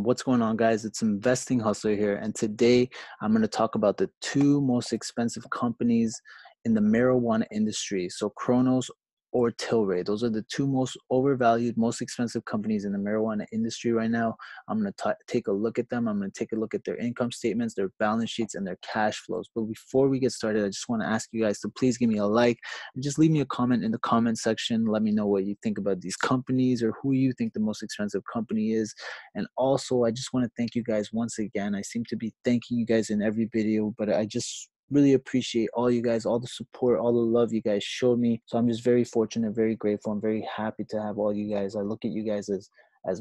What's going on, guys? It's Investing Hustler here, and today I'm going to talk about the two most expensive companies in the marijuana industry. So Cronos or Tilray. Those are the two most overvalued, most expensive companies in the marijuana industry right now. I'm going to take a look at them. I'm going to take a look at their income statements, their balance sheets, and their cash flows. But before we get started, I just want to ask you guys to please give me a like and just leave me a comment in the comment section. Let me know what you think about these companies or who you think the most expensive company is. And also, I just want to thank you guys once again. I seem to be thanking you guys in every video, but I just really appreciate all you guys, all the support, all the love you guys showed me. So I'm just very fortunate, very grateful. I'm very happy to have all you guys. I look at you guys as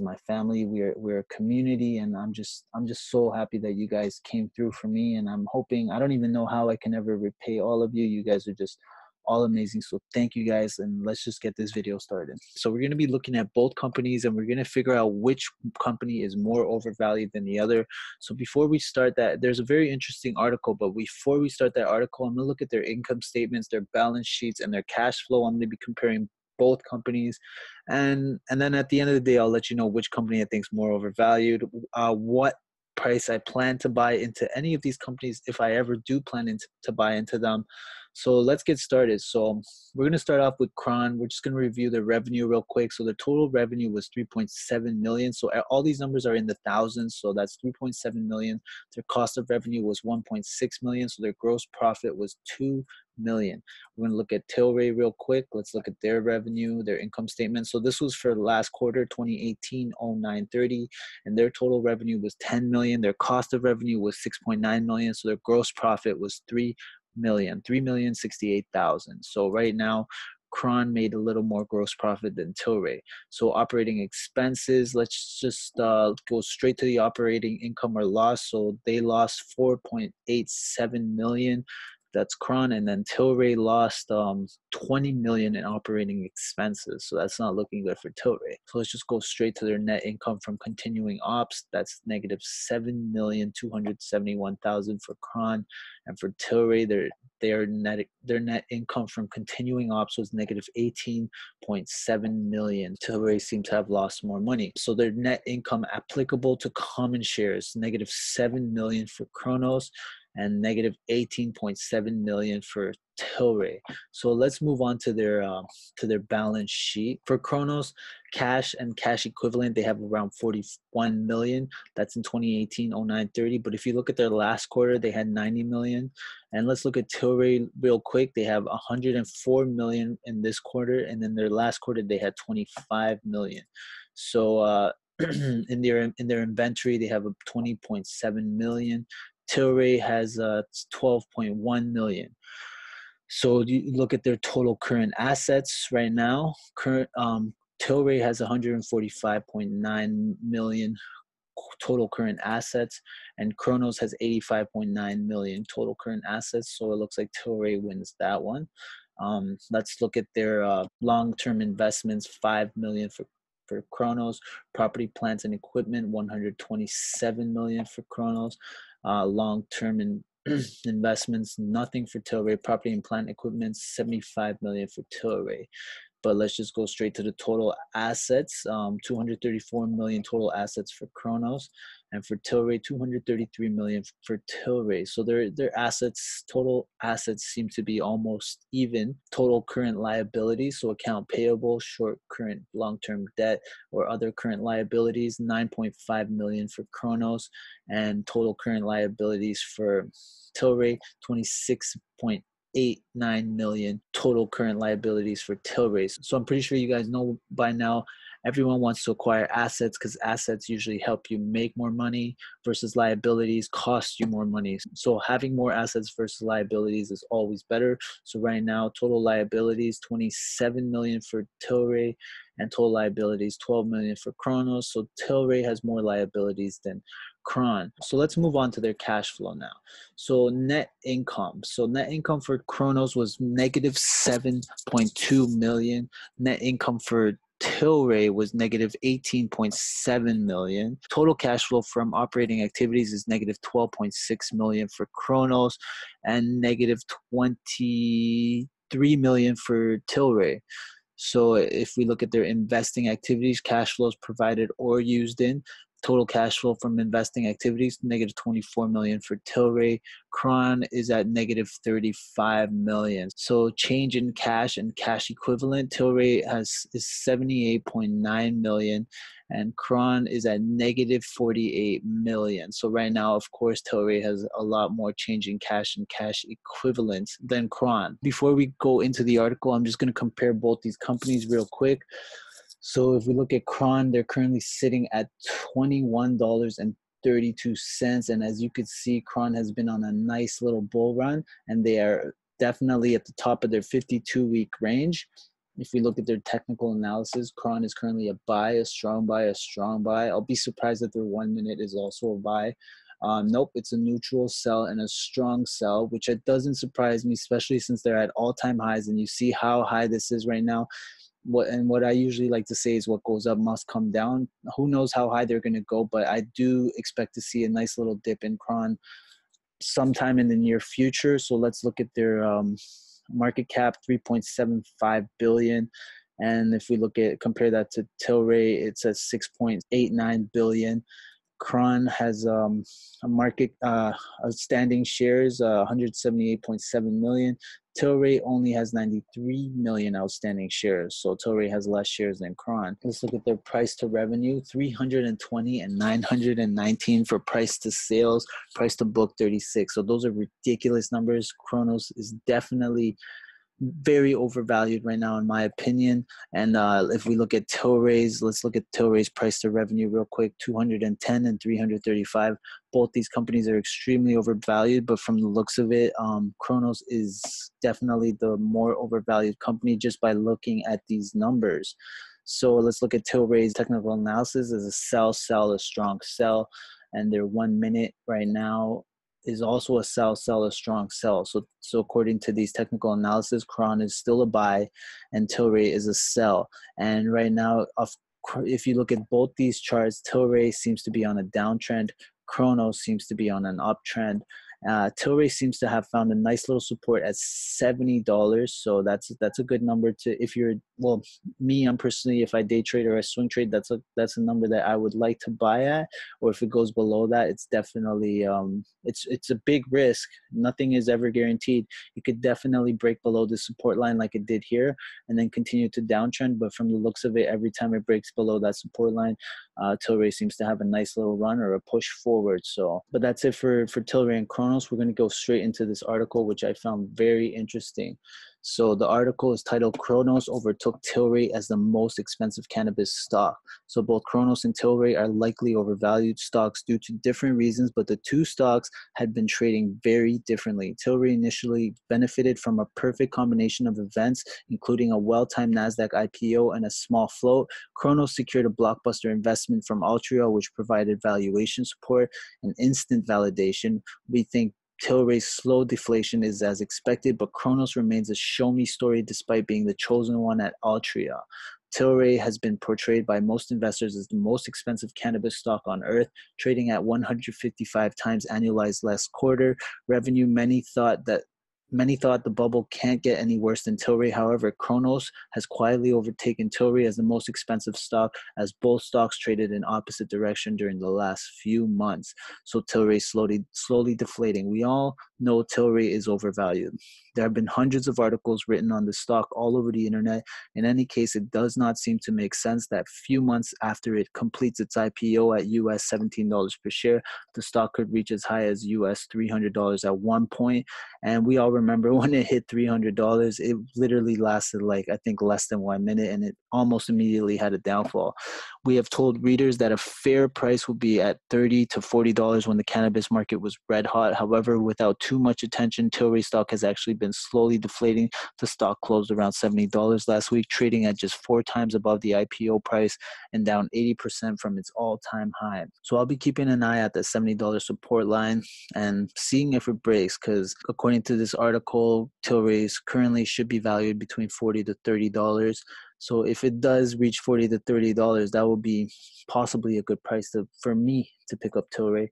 my family. We're a community, and I'm just so happy that you guys came through for me. And I'm hoping, I don't even know how I can ever repay all of you. You guys are just all amazing. So thank you guys, and let's just get this video started. So we're going to be looking at both companies, and we're going to figure out which company is more overvalued than the other. So before we start that, there's a very interesting article, but before we start that article, I'm going to look at their income statements, their balance sheets, and their cash flow. I'm going to be comparing both companies, and then at the end of the day, I'll let you know which company I think is more overvalued, what price I plan to buy into any of these companies if I ever do plan to buy into them. So let's get started. So we're going to start off with CRON. We're just going to review the revenue real quick. So the total revenue was 3.7 million. So all these numbers are in the thousands. So that's 3.7 million. Their cost of revenue was 1.6 million. So their gross profit was 2 million. We're going to look at Tilray real quick. Let's look at their revenue, their income statement. So this was for the last quarter, 2018, 09/30, and their total revenue was 10 million. Their cost of revenue was 6.9 million. So their gross profit was 3,068,000. So right now, CRON made a little more gross profit than Tilray. So operating expenses, let's just go straight to the operating income or loss. So they lost 4.87 million. That's CRON, and then Tilray lost 20 million in operating expenses. So that's not looking good for Tilray. So let's just go straight to their net income from continuing ops. That's negative 7,271,000 for CRON, and for Tilray, their net income from continuing ops was negative 18.7 million. Tilray seemed to have lost more money. So their net income applicable to common shares, negative 7 million for Cronos, and negative 18.7 million for Tilray. So let's move on to their balance sheet. For Cronos, cash and cash equivalent, they have around 41 million. That's in 2018, 09/30. But if you look at their last quarter, they had 90 million. And let's look at Tilray real quick. They have 104 million in this quarter, and then their last quarter they had 25 million. So in their inventory, they have a 20.7 million. Tilray has 12.1 million. So you look at their total current assets right now. Tilray has 145.9 million total current assets, and Cronos has 85.9 million total current assets. So it looks like Tilray wins that one. Let's look at their long-term investments. 5 million for Cronos. Property, plants, and equipment, 127 million for Cronos. Long-term investments, nothing for Tilray. Property and plant equipment, 75 million for Tilray. But let's just go straight to the total assets. 234 million total assets for Cronos, and for Tilray, 233 million for Tilray. So their total assets seem to be almost even. Total current liabilities, so account payable, short, current, long-term debt, or other current liabilities, 9.5 million for Cronos, and total current liabilities for Tilray, 26.89 million total current liabilities for Tilray. So I'm pretty sure you guys know by now, everyone wants to acquire assets because assets usually help you make more money versus liabilities cost you more money. So having more assets versus liabilities is always better. So right now, total liabilities, 27 million for Tilray, and total liabilities, 12 million for Cronos. So Tilray has more liabilities than CRON. So let's move on to their cash flow now. So net income. So net income for Cronos was negative 7.2 million. Net income for Tilray was negative 18.7 million. Total cash flow from operating activities is negative 12.6 million for Cronos, and negative 23 million for Tilray. So if we look at their investing activities, cash flows provided or used in, Total cash flow from investing activities, negative 24 million for Tilray. CRON is at negative 35 million. So change in cash and cash equivalent, Tilray is 78.9 million and CRON is at negative 48 million. So right now, of course, Tilray has a lot more change in cash and cash equivalents than CRON. Before we go into the article, I'm just going to compare both these companies real quick. So if we look at CRON, they're currently sitting at $21.32. And as you could see, CRON has been on a nice little bull run, and they are definitely at the top of their 52-week range. If we look at their technical analysis, CRON is currently a buy, a strong buy, a strong buy. I'll be surprised if their 1 minute is also a buy. Nope, it's a neutral sell and a strong sell, which it doesn't surprise me, especially since they're at all-time highs. And you see how high this is right now. What I usually like to say is what goes up must come down. Who knows how high they're going to go, but I do expect to see a nice little dip in CRON sometime in the near future. So let's look at their market cap, 3.75 billion. And if we compare that to Tilray, it's at 6.89 billion. CRON has a market outstanding shares, 178.7 million. Tilray only has 93 million outstanding shares. So Tilray has less shares than CRON. Let's look at their price to revenue, 320 and 919 for price to sales, price to book 36. So those are ridiculous numbers. Cronos is definitely very overvalued right now, in my opinion. And if we look at Tilray's, let's look at Tilray's price to revenue real quick, 210 and 335. Both these companies are extremely overvalued, but from the looks of it, Cronos is definitely the more overvalued company just by looking at these numbers. So let's look at Tilray's technical analysis as a sell, a strong sell. And their 1 minute right now is also a sell, a strong sell. So according to these technical analysis, CRON is still a buy and Tilray is a sell. And right now, if you look at both these charts, Tilray seems to be on a downtrend. Cronos seems to be on an uptrend. Tilray seems to have found a nice little support at $70. So that's a good number to, if you're, well, me, I'm personally, if I day trade or I swing trade, that's a number that I would like to buy at. Or if it goes below that, it's definitely, it's a big risk. Nothing is ever guaranteed. You could definitely break below the support line like it did here and then continue to downtrend. But from the looks of it, every time it breaks below that support line, Tilray seems to have a nice little run or a push forward. So, but that's it for Tilray and Cronos. We're going to go straight into this article, which I found very interesting. So the article is titled Cronos overtook Tilray as the most expensive cannabis stock. So both Cronos and Tilray are likely overvalued stocks due to different reasons, but the two stocks had been trading very differently. Tilray initially benefited from a perfect combination of events, including a well-timed NASDAQ IPO and a small float. Cronos secured a blockbuster investment from Altria, which provided valuation support and instant validation. We think Tilray's slow deflation is as expected, but Cronos remains a show-me story despite being the chosen one at Altria. Tilray has been portrayed by most investors as the most expensive cannabis stock on earth, trading at 155 times annualized last quarter revenue. Many thought the bubble can't get any worse than Tilray. However, Cronos has quietly overtaken Tilray as the most expensive stock, as both stocks traded in opposite direction during the last few months. So Tilray slowly deflating. We all know Tilray is overvalued. There have been hundreds of articles written on the stock all over the internet. In any case, it does not seem to make sense that few months after it completes its IPO at US $17 per share, the stock could reach as high as US $300 at one point. And we all remember when it hit $300, it literally lasted like, I think, less than 1 minute, and it almost immediately had a downfall. We have told readers that a fair price will be at $30 to $40 when the cannabis market was red hot. However, without too much attention, Tilray stock has actually been slowly deflating. The stock closed around $70 last week, trading at just 4 times above the IPO price and down 80% from its all-time high. So I'll be keeping an eye at the $70 support line and seeing if it breaks, because according to this article, Tilray currently should be valued between $40 to $30. So if it does reach $40 to $30, that would be possibly a good price for me to pick up Tilray.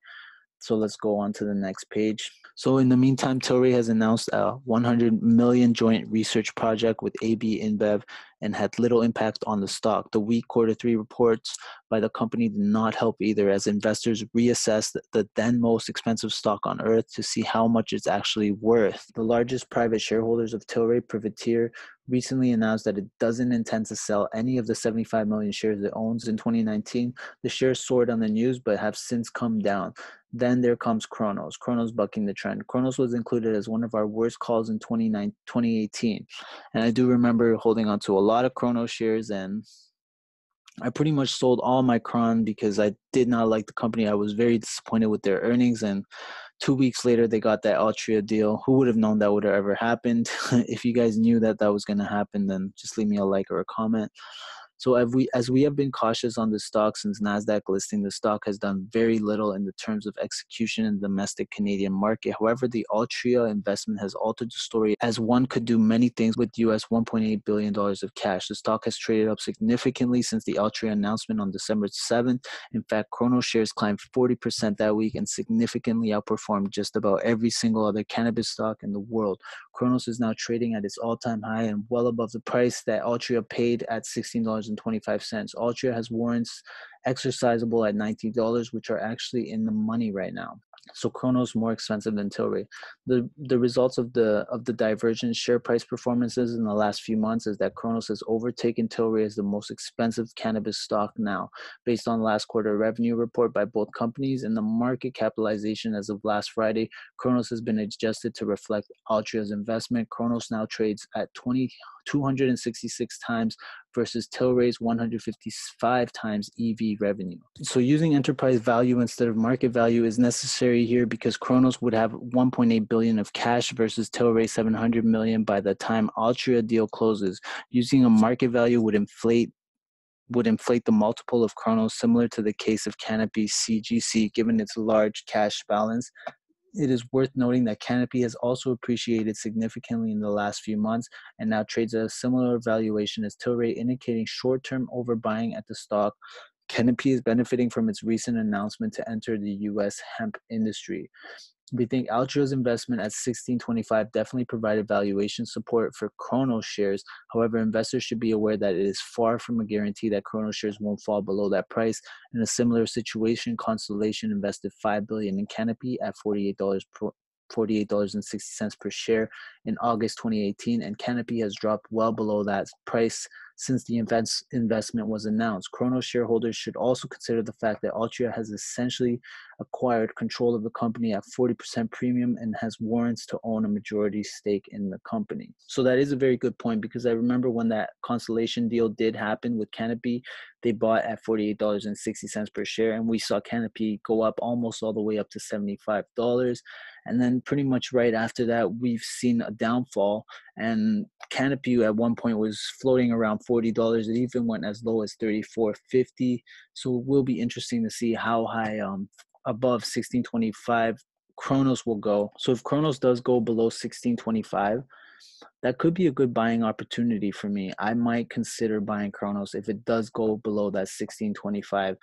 So let's go on to the next page. So in the meantime, Tilray has announced a 100 million joint research project with AB InBev and had little impact on the stock. The weak Q3 reports by the company did not help either, as investors reassessed the then most expensive stock on earth to see how much it's actually worth. The largest private shareholders of Tilray, Privateer, recently announced that it doesn't intend to sell any of the 75 million shares it owns. In 2019, the shares soared on the news but have since come down. Then there comes Cronos. Cronos bucking the trend. Cronos was included as one of our worst calls in 2018. And I do remember holding on to a lot of Cronos shares, and I pretty much sold all my CRON because I did not like the company. I was very disappointed with their earnings, and 2 weeks later, they got that Altria deal. Who would have known that would have ever happened? If you guys knew that that was going to happen, then just leave me a like or a comment. So as we have been cautious on the stock since NASDAQ listing, the stock has done very little in the terms of execution in the domestic Canadian market. However, the Altria investment has altered the story, as one could do many things with US $1.8 billion of cash. The stock has traded up significantly since the Altria announcement on December 7th. In fact, Cronos shares climbed 40% that week and significantly outperformed just about every single other cannabis stock in the world. Cronos is now trading at its all-time high and well above the price that Altria paid at $16.25. Altria has warrants exercisable at $19, which are actually in the money right now. So Cronos more expensive than Tilray. The results of the divergent share price performances in the last few months is that Cronos has overtaken Tilray as the most expensive cannabis stock now, based on last quarter revenue report by both companies and the market capitalization as of last Friday. Cronos has been adjusted to reflect Altria's investment. Cronos now trades at 266 times versus Tilray's 155 times EV revenue. So using enterprise value instead of market value is necessary here because Cronos would have 1.8 billion of cash versus Tilray 700 million by the time Altria deal closes. Using a market value would inflate the multiple of Cronos, similar to the case of Canopy CGC, given its large cash balance. It is worth noting that Canopy has also appreciated significantly in the last few months and now trades at a similar valuation as Tilray, indicating short-term overbuying at the stock. Canopy is benefiting from its recent announcement to enter the U.S. hemp industry. We think Altria's investment at $16.25 definitely provided valuation support for Cronos shares. However, investors should be aware that it is far from a guarantee that Cronos shares won't fall below that price. In a similar situation, Constellation invested $5 billion in Canopy at $48.60 per share in August 2018, and Canopy has dropped well below that price since the investment was announced. Cronos shareholders should also consider the fact that Altria has essentially acquired control of the company at 40% premium and has warrants to own a majority stake in the company. So that is a very good point, because I remember when that Constellation deal did happen with Canopy, they bought at $48.60 per share, and we saw Canopy go up almost all the way up to $75. And then pretty much right after that, we've seen a downfall, and Canopy at one point was floating around $40. It even went as low as $34.50. So it will be interesting to see how high above $16.25 Cronos will go. So if Cronos does go below $16.25, that could be a good buying opportunity for me. I might consider buying Cronos if it does go below that $16.25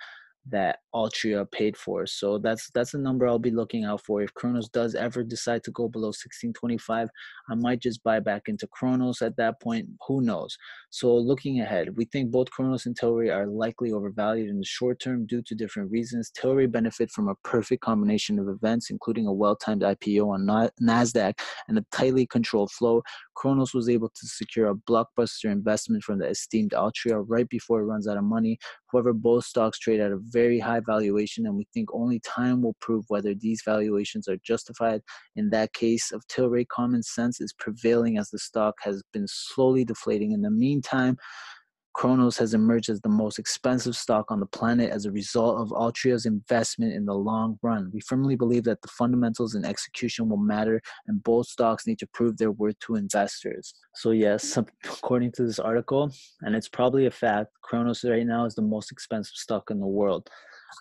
that Altria paid for. So that's a number I'll be looking out for. If Cronos does ever decide to go below $16.25, I might just buy back into Cronos at that point. Who knows? So looking ahead, we think both Cronos and Tilray are likely overvalued in the short term due to different reasons. Tilray benefit from a perfect combination of events, including a well-timed IPO on NASDAQ and a tightly controlled flow. Cronos was able to secure a blockbuster investment from the esteemed Altria right before it runs out of money. However, both stocks trade at a very high valuation, and we think only time will prove whether these valuations are justified. In that case of Tilray, common sense is prevailing as the stock has been slowly deflating. In the meantime, Cronos has emerged as the most expensive stock on the planet as a result of Altria's investment in the long run. We firmly believe that the fundamentals and execution will matter, and both stocks need to prove their worth to investors. So yes, according to this article, and it's probably a fact, Cronos right now is the most expensive stock in the world.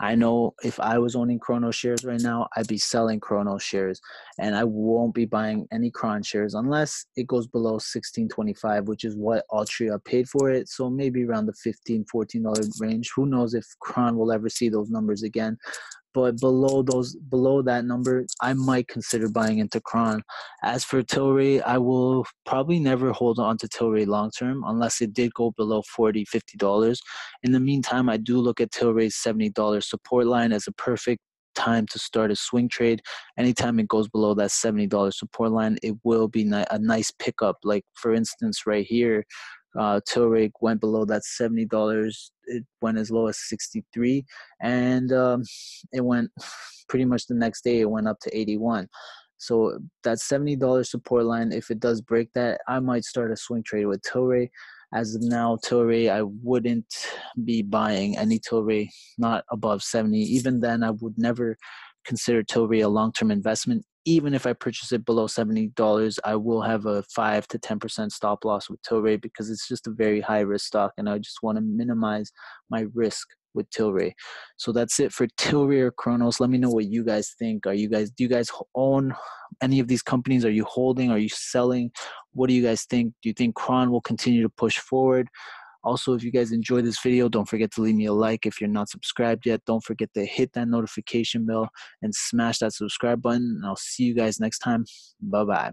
I know if I was owning Cronos shares right now, I'd be selling Cronos shares, and I won't be buying any CRON shares unless it goes below $16.25, which is what Altria paid for it. So maybe around the $15, $14 range. Who knows if CRON will ever see those numbers again. But below that number, I might consider buying into CRON. As for Tilray, I will probably never hold on to Tilray long term unless it did go below $40-50. In the meantime, I do look at Tilray's $70 support line as a perfect time to start a swing trade. Anytime it goes below that $70 support line, it will be a nice pickup. Like for instance, right here, Tilray went below that $70. It went as low as 63, and it went pretty much the next day. It went up to 81. So that $70 support line, if it does break that, I might start a swing trade with Tilray. As of now, Tilray, I wouldn't be buying any Tilray not above 70. Even then, I would never consider Tilray a long-term investment. Even if I purchase it below $70, I will have a 5 to 10% stop loss with Tilray because it's just a very high risk stock, and I just want to minimize my risk with Tilray. So that's it for Tilray or Cronos. Let me know what you guys think. Do you guys own any of these companies? Are you holding? Are you selling? What do you guys think? Do you think CRON will continue to push forward? Also, if you guys enjoyed this video, don't forget to leave me a like. If you're not subscribed yet, don't forget to hit that notification bell and smash that subscribe button. And I'll see you guys next time. Bye-bye.